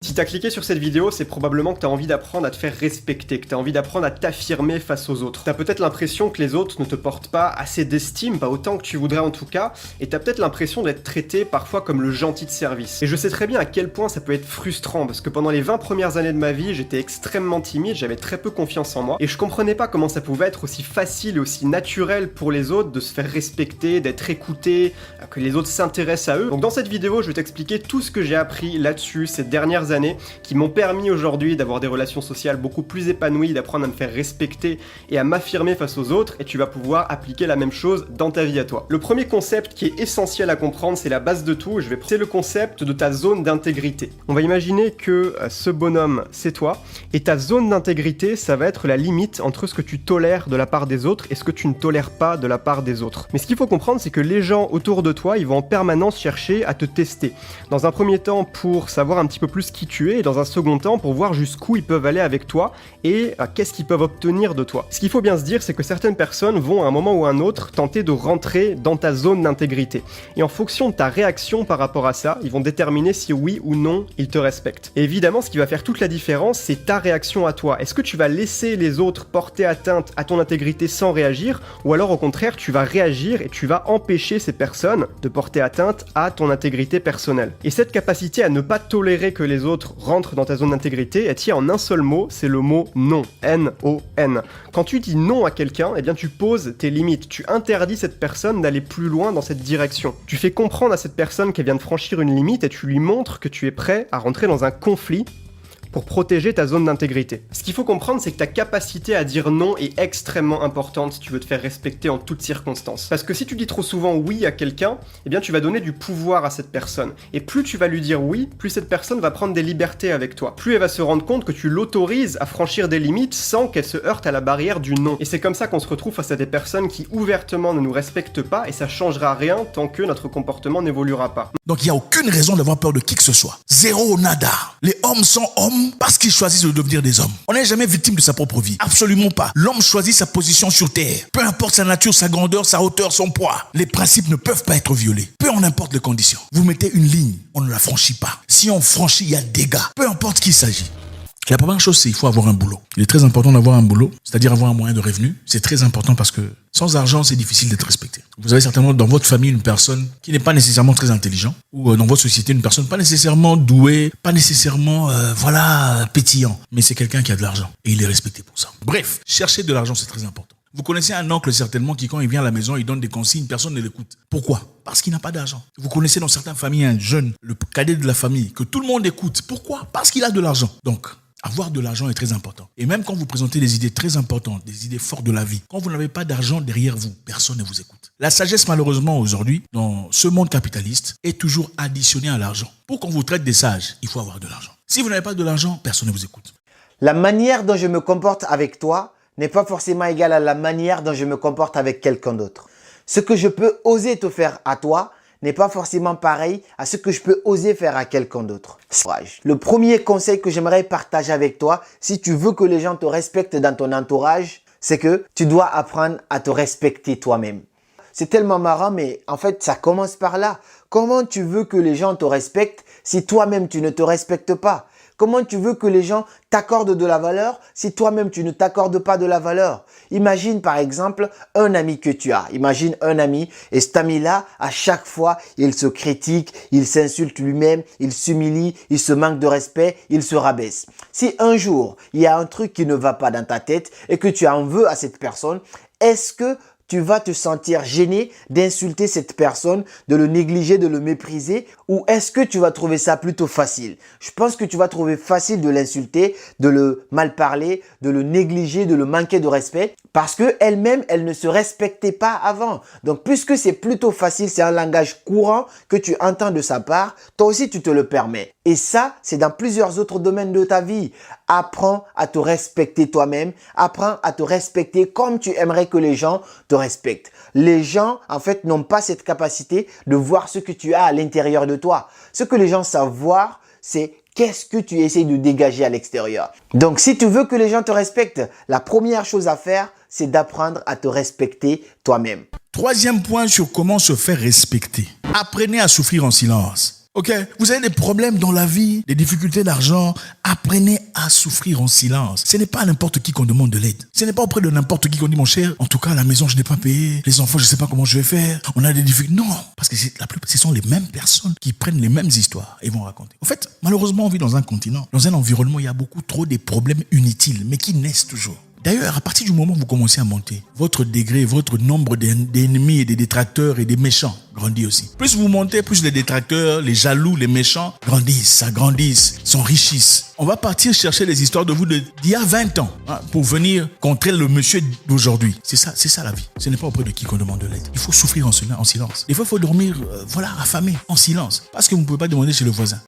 Si t'as cliqué sur cette vidéo, c'est probablement que t'as envie d'apprendre à te faire respecter, que t'as envie d'apprendre à t'affirmer face aux autres. T'as peut-être l'impression que les autres ne te portent pas assez d'estime, pas autant que tu voudrais en tout cas, et t'as peut-être l'impression d'être traité parfois comme le gentil de service. Et je sais très bien à quel point ça peut être frustrant, parce que pendant les 20 premières années de ma vie, j'étais extrêmement timide, j'avais très peu confiance en moi, et je comprenais pas comment ça pouvait être aussi facile et aussi naturel pour les autres de se faire respecter, d'être écouté, que les autres s'intéressent à eux. Donc dans cette vidéo, je vais t'expliquer tout ce que j'ai appris là-dessus ces dernières années qui m'ont permis aujourd'hui d'avoir des relations sociales beaucoup plus épanouies, d'apprendre à me faire respecter et à m'affirmer face aux autres, et tu vas pouvoir appliquer la même chose dans ta vie à toi. Le premier concept qui est essentiel à comprendre, c'est la base de tout, c'est le concept de ta zone d'intégrité. On va imaginer que ce bonhomme, c'est toi, et ta zone d'intégrité, ça va être la limite entre ce que tu tolères de la part des autres et ce que tu ne tolères pas de la part des autres. Mais ce qu'il faut comprendre, c'est que les gens autour de toi, ils vont en permanence chercher à te tester. Dans un premier temps, pour savoir un petit peu plus qui tu es, et dans un second temps pour voir jusqu'où ils peuvent aller avec toi et qu'est-ce qu'ils peuvent obtenir de toi. Ce qu'il faut bien se dire, c'est que certaines personnes vont à un moment ou à un autre tenter de rentrer dans ta zone d'intégrité. Et en fonction de ta réaction par rapport à ça, ils vont déterminer si oui ou non ils te respectent. Et évidemment, ce qui va faire toute la différence, c'est ta réaction à toi. Est-ce que tu vas laisser les autres porter atteinte à ton intégrité sans réagir, ou alors au contraire, tu vas réagir et tu vas empêcher ces personnes de porter atteinte à ton intégrité personnelle. Et cette capacité à ne pas tolérer que les autres rentre dans ta zone d'intégrité, elle tient en un seul mot, c'est le mot non, N-O-N. Quand tu dis non à quelqu'un, eh bien tu poses tes limites, tu interdis cette personne d'aller plus loin dans cette direction. Tu fais comprendre à cette personne qu'elle vient de franchir une limite et tu lui montres que tu es prêt à rentrer dans un conflit pour protéger ta zone d'intégrité. Ce qu'il faut comprendre, c'est que ta capacité à dire non est extrêmement importante si tu veux te faire respecter en toutes circonstances. Parce que si tu dis trop souvent oui à quelqu'un, eh bien tu vas donner du pouvoir à cette personne. Et plus tu vas lui dire oui, plus cette personne va prendre des libertés avec toi. Plus elle va se rendre compte que tu l'autorises à franchir des limites sans qu'elle se heurte à la barrière du non. Et c'est comme ça qu'on se retrouve face à des personnes qui ouvertement ne nous respectent pas, et ça changera rien tant que notre comportement n'évoluera pas. Donc il n'y a aucune raison d'avoir peur de qui que ce soit. Zéro, nada. Les hommes sont hommes parce qu'ils choisissent de devenir des hommes. On n'est jamais victime de sa propre vie. Absolument pas. L'homme choisit sa position sur terre. Peu importe sa nature, sa grandeur, sa hauteur, son poids. Les principes ne peuvent pas être violés. Peu en importe les conditions. Vous mettez une ligne, on ne la franchit pas. Si on franchit, il y a des dégâts. Peu importe qui il s'agit. La première chose, c'est qu'il faut avoir un boulot. Il est très important d'avoir un boulot, c'est-à-dire avoir un moyen de revenu. C'est très important parce que sans argent, c'est difficile d'être respecté. Vous avez certainement dans votre famille une personne qui n'est pas nécessairement très intelligente, ou dans votre société une personne pas nécessairement douée, pas nécessairement pétillant, mais c'est quelqu'un qui a de l'argent et il est respecté pour ça. Bref, chercher de l'argent, c'est très important. Vous connaissez un oncle certainement qui, quand il vient à la maison, il donne des consignes, personne ne l'écoute. Pourquoi? Parce qu'il n'a pas d'argent. Vous connaissez dans certaines familles un jeune, le cadet de la famille, que tout le monde écoute. Pourquoi? Parce qu'il a de l'argent. Donc, avoir de l'argent est très important. Et même quand vous présentez des idées très importantes, des idées fortes de la vie, quand vous n'avez pas d'argent derrière vous, personne ne vous écoute. La sagesse, malheureusement, aujourd'hui, dans ce monde capitaliste, est toujours additionnée à l'argent. Pour qu'on vous traite des sages, il faut avoir de l'argent. Si vous n'avez pas de l'argent, personne ne vous écoute. La manière dont je me comporte avec toi n'est pas forcément égale à la manière dont je me comporte avec quelqu'un d'autre. Ce que je peux oser te faire à toi n'est pas forcément pareil à ce que je peux oser faire à quelqu'un d'autre. Le premier conseil que j'aimerais partager avec toi, si tu veux que les gens te respectent dans ton entourage, c'est que tu dois apprendre à te respecter toi-même. C'est tellement marrant, mais en fait, ça commence par là. Comment tu veux que les gens te respectent si toi-même tu ne te respectes pas? Comment tu veux que les gens t'accordent de la valeur si toi-même tu ne t'accordes pas de la valeur? Imagine par exemple un ami que tu as. Imagine un ami et cet ami-là, à chaque fois, il se critique, il s'insulte lui-même, il s'humilie, il se manque de respect, il se rabaisse. Si un jour, il y a un truc qui ne va pas dans ta tête et que tu en veux à cette personne, est-ce que tu vas te sentir gêné d'insulter cette personne, de le négliger, de le mépriser, ou est-ce que tu vas trouver ça plutôt facile? Je pense que tu vas trouver facile de l'insulter, de le mal parler, de le négliger, de le manquer de respect, parce que elle-même, elle ne se respectait pas avant. Donc, puisque c'est plutôt facile, c'est un langage courant que tu entends de sa part, toi aussi tu te le permets. Et ça, c'est dans plusieurs autres domaines de ta vie. Apprends à te respecter toi-même, apprends à te respecter comme tu aimerais que les gens te respectent. Les gens, en fait, n'ont pas cette capacité de voir ce que tu as à l'intérieur de toi. Ce que les gens savent voir, c'est qu'est-ce que tu essayes de dégager à l'extérieur. Donc, si tu veux que les gens te respectent, la première chose à faire, c'est d'apprendre à te respecter toi-même. Troisième point sur comment se faire respecter. Apprenez à souffrir en silence. Ok, vous avez des problèmes dans la vie, des difficultés d'argent, apprenez à souffrir en silence. Ce n'est pas à n'importe qui qu'on demande de l'aide. Ce n'est pas auprès de n'importe qui qu'on dit, mon cher, en tout cas, la maison, je n'ai pas payé, les enfants, je ne sais pas comment je vais faire, on a des difficultés. Non, parce que ce sont les mêmes personnes qui prennent les mêmes histoires et vont raconter. En fait, malheureusement, on vit dans un continent, dans un environnement où il y a beaucoup trop de problèmes inutiles, mais qui naissent toujours. D'ailleurs, à partir du moment où vous commencez à monter, votre degré, votre nombre d'ennemis et des détracteurs et des méchants grandit aussi. Plus vous montez, plus les détracteurs, les jaloux, les méchants s'agrandissent, s'enrichissent. On va partir chercher les histoires de vous d'il y a 20 ans pour venir contrer le monsieur d'aujourd'hui. C'est ça la vie. Ce n'est pas auprès de qui qu'on demande de l'aide. Il faut souffrir en silence. Des fois, il faut dormir, affamé, en silence. Parce que vous ne pouvez pas demander chez le voisin.